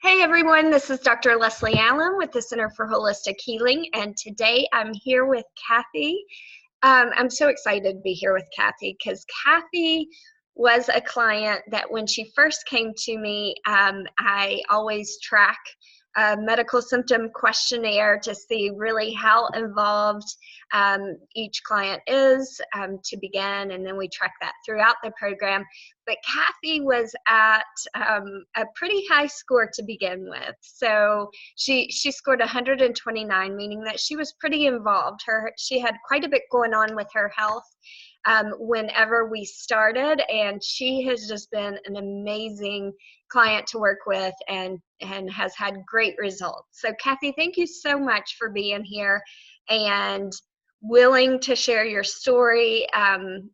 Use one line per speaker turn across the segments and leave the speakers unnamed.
Hey everyone, this is Dr. Leslie Allen with the Center for Holistic Healing, and today I'm here with Kathy. I'm so excited to be here with Kathy because Kathy was a client that when she first came to me, I always track a medical symptom questionnaire to see really how involved each client is to begin, and then we track that throughout the program. But Kathy was at a pretty high score to begin with. So she scored 129, meaning that she was pretty involved. She had quite a bit going on with her health whenever we started, and she has just been an amazing client to work with and has had great results. So Kathy, thank you so much for being here and willing to share your story.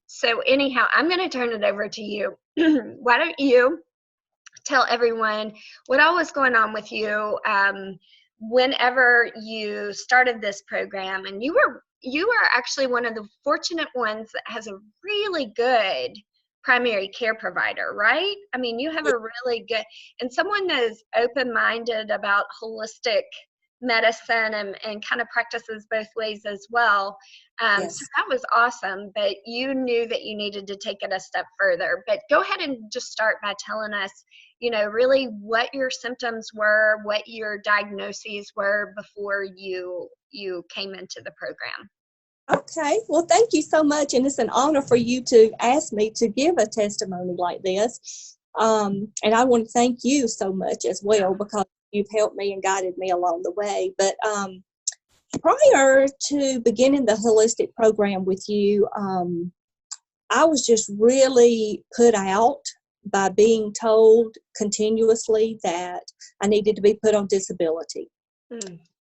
So anyhow, I'm going to turn it over to you. Why don't you tell everyone what all was going on with you whenever you started this program? And you are actually one of the fortunate ones that has a really good primary care provider, right? I mean, you have a really good, and someone that is open-minded about holistic medicine and kind of practices both ways as well.
Yes.
So that was awesome, but you knew that you needed to take it a step further. But go ahead and just start by telling us, really what your symptoms were, what your diagnoses were before you came into the program.
Okay. Well, thank you so much. And it's an honor for you to ask me to give a testimony like this. And I want to thank you so much as well, because you've helped me and guided me along the way. But prior to beginning the holistic program with you, I was just really put out by being told continuously that I needed to be put on disability.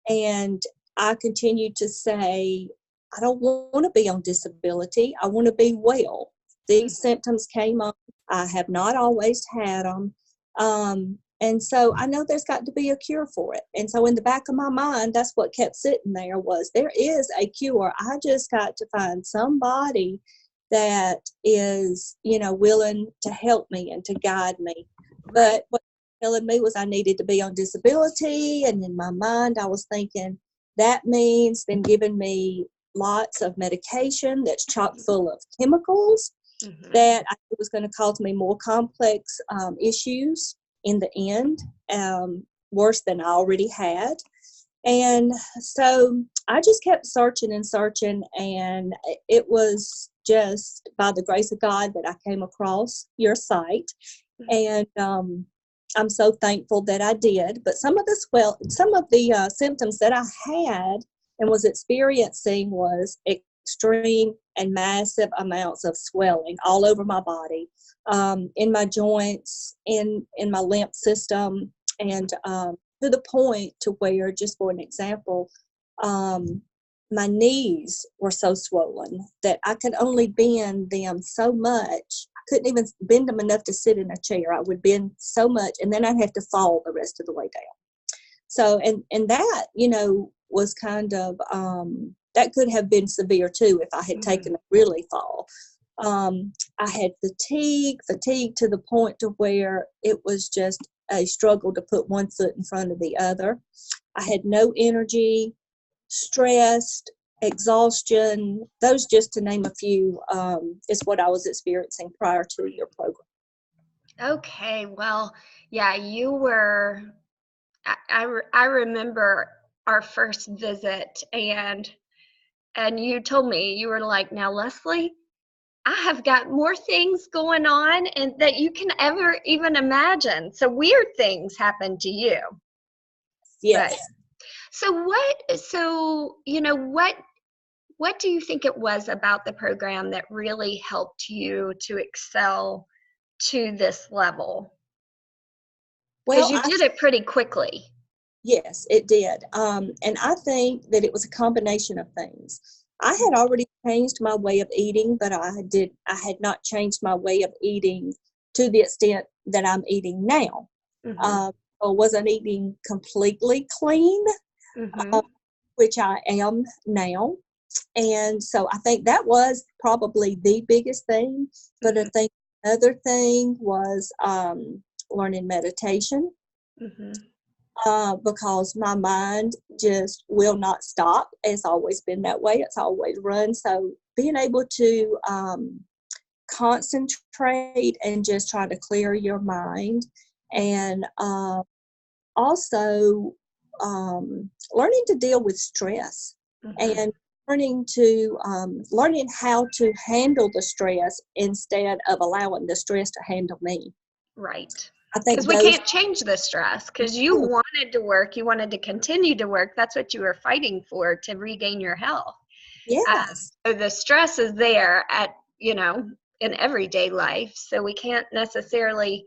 And I continued to say, I don't want to be on disability. I want to be well. These symptoms came on. I have not always had them. And so I know there's got to be a cure for it. And so in the back of my mind, that's what kept sitting there was there is a cure. I just got to find somebody that is, willing to help me and to guide me. But what telling me was I needed to be on disability. And in my mind, I was thinking that means then giving me lots of medication that's chock full of chemicals that I think was going to cause me more complex issues in the end, worse than I already had. And so I just kept searching and searching, and it was just by the grace of God that I came across your site. And I'm so thankful that I did. But some of the symptoms that I had and was experiencing was extreme and massive amounts of swelling all over my body, in my joints, in my lymph system, and to the point to where, just for an example, my knees were so swollen that I could only bend them so much. I couldn't even bend them enough to sit in a chair. I would bend so much, and then I'd have to fall the rest of the way down. So, and that, was kind of, that could have been severe too if I had taken a really fall. I had fatigue to the point to where it was just a struggle to put one foot in front of the other. I had no energy, stressed, exhaustion. Those, just to name a few, is what I was experiencing prior to your program.
Okay, well, yeah, you were, I remember our first visit, and you told me, you were like, now Leslie, I have got more things going on and that you can ever even imagine. So weird things happen to you.
Yes.
But, what do you think it was about the program that really helped you to excel to this level? Because you did it pretty quickly.
Yes, it did. And I think that it was a combination of things. I had already changed my way of eating, but I had not changed my way of eating to the extent that I'm eating now. I wasn't eating completely clean, which I am now. And so I think that was probably the biggest thing. But I think another thing was learning meditation.
Mm-hmm.
Because my mind just will not stop. It's always been that way. It's always run. So being able to concentrate and just try to clear your mind, and also learning to deal with stress,
Mm-hmm.
and learning how to handle the stress instead of allowing the stress to handle me.
Right.
I
Because
think
we
those.
can't change the stress, because you wanted to work, you wanted to continue to work. That's what you were fighting for, to regain your health.
Yes.
So the stress is there in everyday life. So we can't necessarily,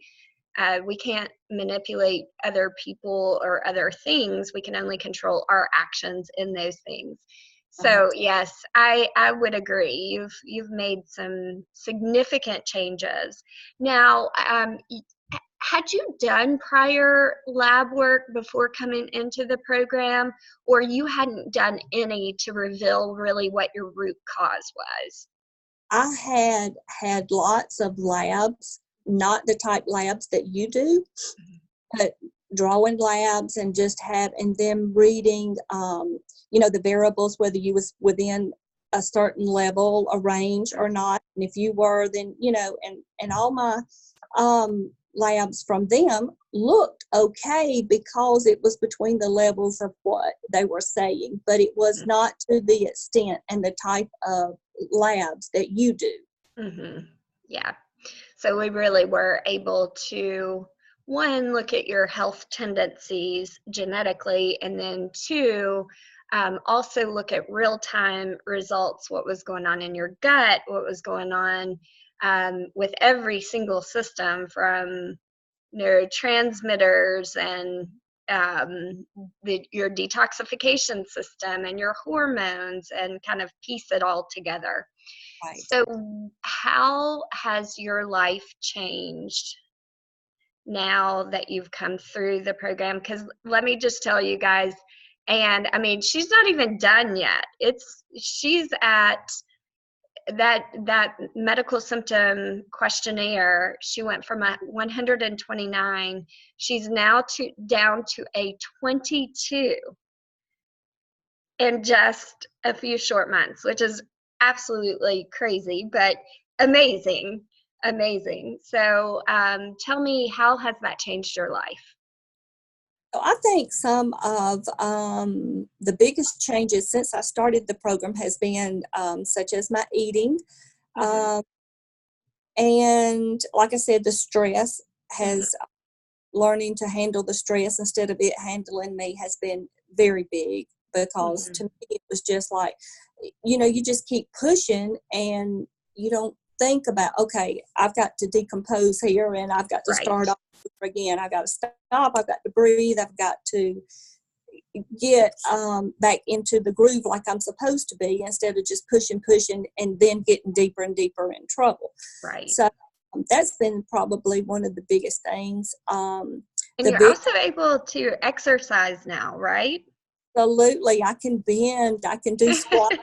we can't manipulate other people or other things. We can only control our actions in those things. So yes, I would agree. You've made some significant changes. Now, had you done prior lab work before coming into the program, or you hadn't done any to reveal really what your root cause was?
I had lots of labs, not the type labs that you do, but drawing labs, and just and them reading, the variables, whether you was within a certain level, a range or not. And if you were, then, and all my labs from them looked okay because it was between the levels of what they were saying, but it was not to the extent and the type of labs that you do.
Mm-hmm. Yeah. So we really were able to, one, look at your health tendencies genetically, and then two, also look at real-time results, what was going on in your gut, what was going on with every single system, from neurotransmitters and your detoxification system and your hormones, and kind of piece it all together.
Right.
So how has your life changed now that you've come through the program? Because let me just tell you guys, and I mean, she's not even done yet. She's at that medical symptom questionnaire. She went from a 129. She's now down to a 22 in just a few short months, which is absolutely crazy, but amazing. So tell me, how has that changed your life?
So I think some of the biggest changes since I started the program has been such as my eating.
Mm-hmm.
And like I said, the stress has,
Mm-hmm.
learning to handle the stress instead of it handling me has been very big, because
Mm-hmm.
to me it was just like, you just keep pushing and you don't think about, okay, I've got to decompose here and I've got to start
Right.
off again. I've got to stop. I've got to breathe. I've got to get back into the groove like I'm supposed to be, instead of just pushing and then getting deeper and deeper in trouble.
Right.
So that's been probably one of the biggest things.
And
The
you're
big
also able to exercise now, right?
Absolutely, I can bend, I can do squats,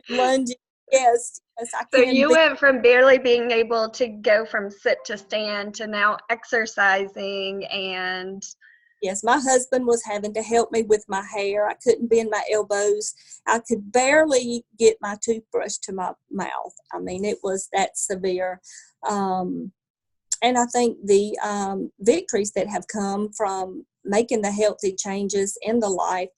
lunges. Yes, I
So
can
you
bend.
went from barely being able to go from sit to stand to now exercising. And
Yes, my husband was having to help me with my hair. I couldn't bend my elbows. I could barely get my toothbrush to my mouth. I mean, it was that severe. And I think the victories that have come from making the healthy changes in the life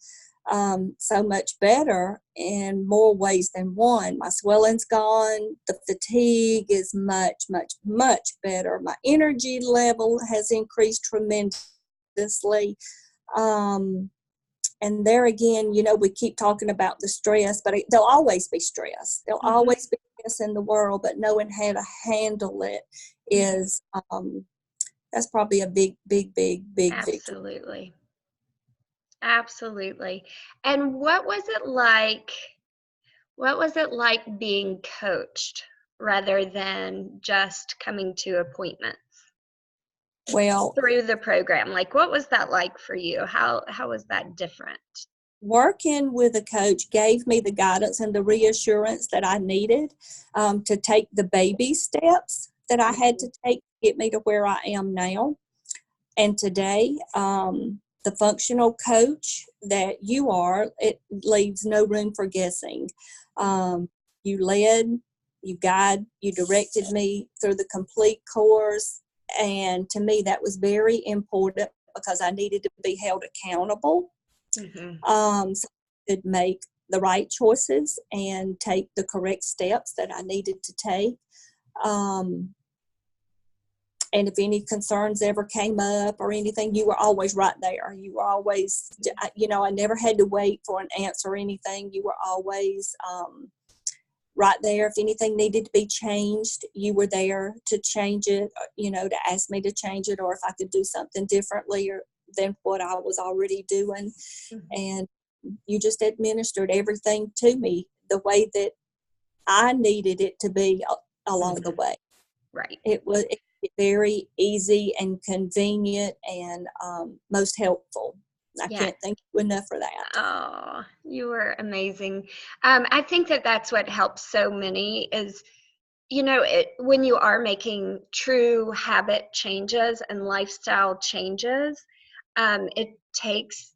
so much better in more ways than one. My swelling's gone. The fatigue is much, much, much better. My energy level has increased tremendously. And there again, we keep talking about the stress, but there'll always be stress. There'll always be stress in the world, but knowing how to handle it is, that's probably a big, big, big, big victory.
absolutely. Absolutely. And what was it like? What was it like being coached rather than just coming to appointments
Well,
through the program? Like, what was that like for you? How was that different?
working with a coach gave me the guidance and the reassurance that I needed to take the baby steps that I had to take to get me to where I am now. And today, the functional coach that you are, it leaves no room for guessing. You led, you guided, you directed me through the complete course. And to me, that was very important because I needed to be held accountable.
Mm-hmm.
So I could make the right choices and take the correct steps that I needed to take. And if any concerns ever came up or anything, you were always right there. You were always, I never had to wait for an answer or anything. You were always right there. If anything needed to be changed, you were there to change it, to ask me to change it, or if I could do something differently than what I was already doing.
Mm-hmm.
And you just administered everything to me the way that I needed it to be along the way.
Right.
It was very easy and convenient and most helpful. I can't thank you enough for that.
Oh, you were amazing. I think that that's what helps so many is, when you are making true habit changes and lifestyle changes, it takes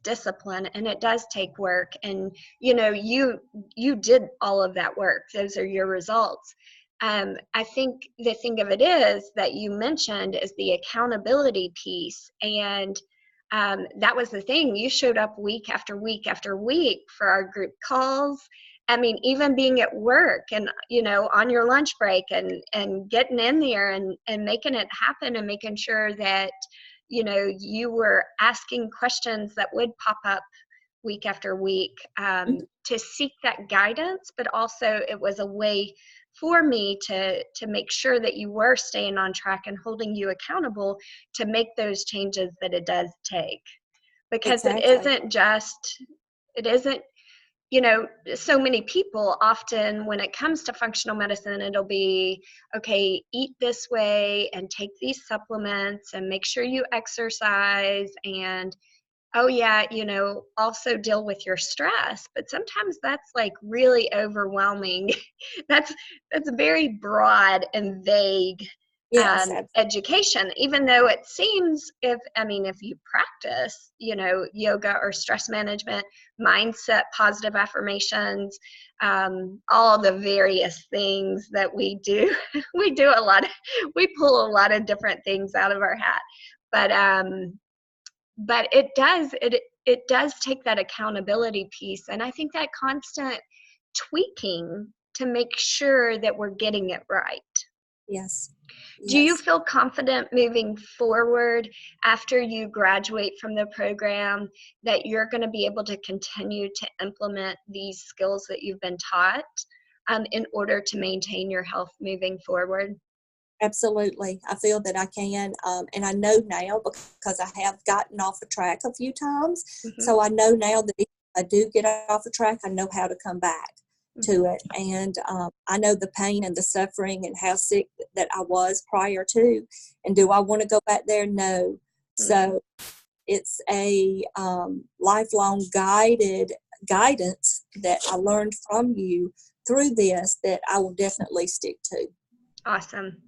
discipline, and it does take work. And you did all of that work. Those are your results. I think the thing of it is that you mentioned is the accountability piece, and that was the thing. You showed up week after week after week for our group calls. I mean, even being at work and, on your lunch break and getting in there and making it happen and making sure that, you were asking questions that would pop up week after week to seek that guidance, but also it was a way for me to make sure that you were staying on track and holding you accountable to make those changes that it does take. Because
Exactly.
it isn't, so many people often, when it comes to functional medicine, it'll be, okay, eat this way and take these supplements and make sure you exercise and, oh yeah, also deal with your stress. But sometimes that's like really overwhelming. that's very broad and vague
Yes,
education, even though it seems, if you practice, yoga or stress management, mindset, positive affirmations, all the various things that we do, we pull a lot of different things out of our hat. But it does take that accountability piece, and I think that constant tweaking to make sure that we're getting it right.
yes.
Do you
Yes.
feel confident moving forward after you graduate from the program that you're going to be able to continue to implement these skills that you've been taught in order to maintain your health moving forward?
Absolutely. I feel that I can. And I know now because I have gotten off a track a few times.
Mm-hmm.
So I know now that if I do get off a track, I know how to come back to it. And I know the pain and the suffering and how sick that I was prior to. And do I want to go back there? No. So it's a lifelong guidance that I learned from you through this that I will definitely stick to.
Awesome.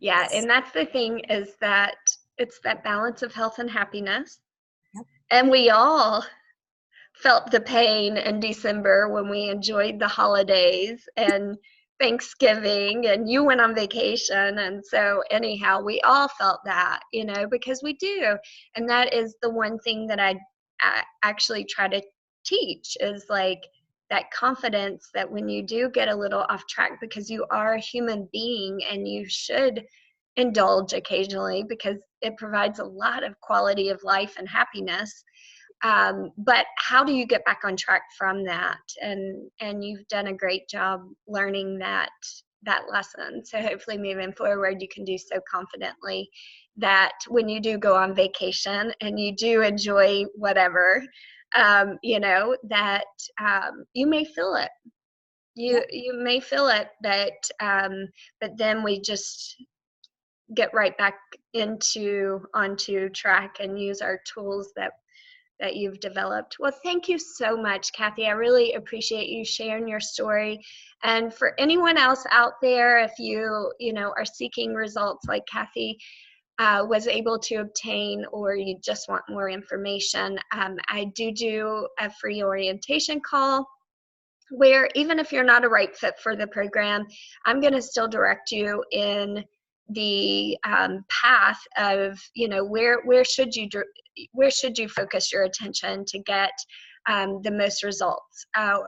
Yeah,
Yes.
and that's the thing, is that it's that balance of health and happiness.
Yep.
And we all felt the pain in December when we enjoyed the holidays and Thanksgiving, and you went on vacation. And so anyhow, we all felt that, because we do. And that is the one thing that I actually try to teach, is like that confidence that when you do get a little off track, because you are a human being and you should indulge occasionally because it provides a lot of quality of life and happiness. But how do you get back on track from that? And you've done a great job learning that lesson. So hopefully moving forward, you can do so confidently that when you do go on vacation and you do enjoy whatever, that you may feel it. You may feel it, but then we just get right back onto track and use our tools that you've developed. Well, thank you so much, Kathy. I really appreciate you sharing your story. And for anyone else out there, if you are seeking results like Kathy, was able to obtain, or you just want more information, I do a free orientation call where even if you're not a right fit for the program, I'm going to still direct you in the path of, where should you focus your attention to get the most results,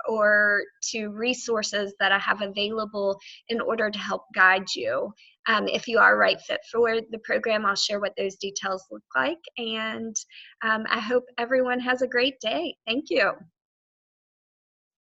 or to resources that I have available in order to help guide you. If you are a right fit for the program, I'll share what those details look like. And I hope everyone has a great day. Thank you.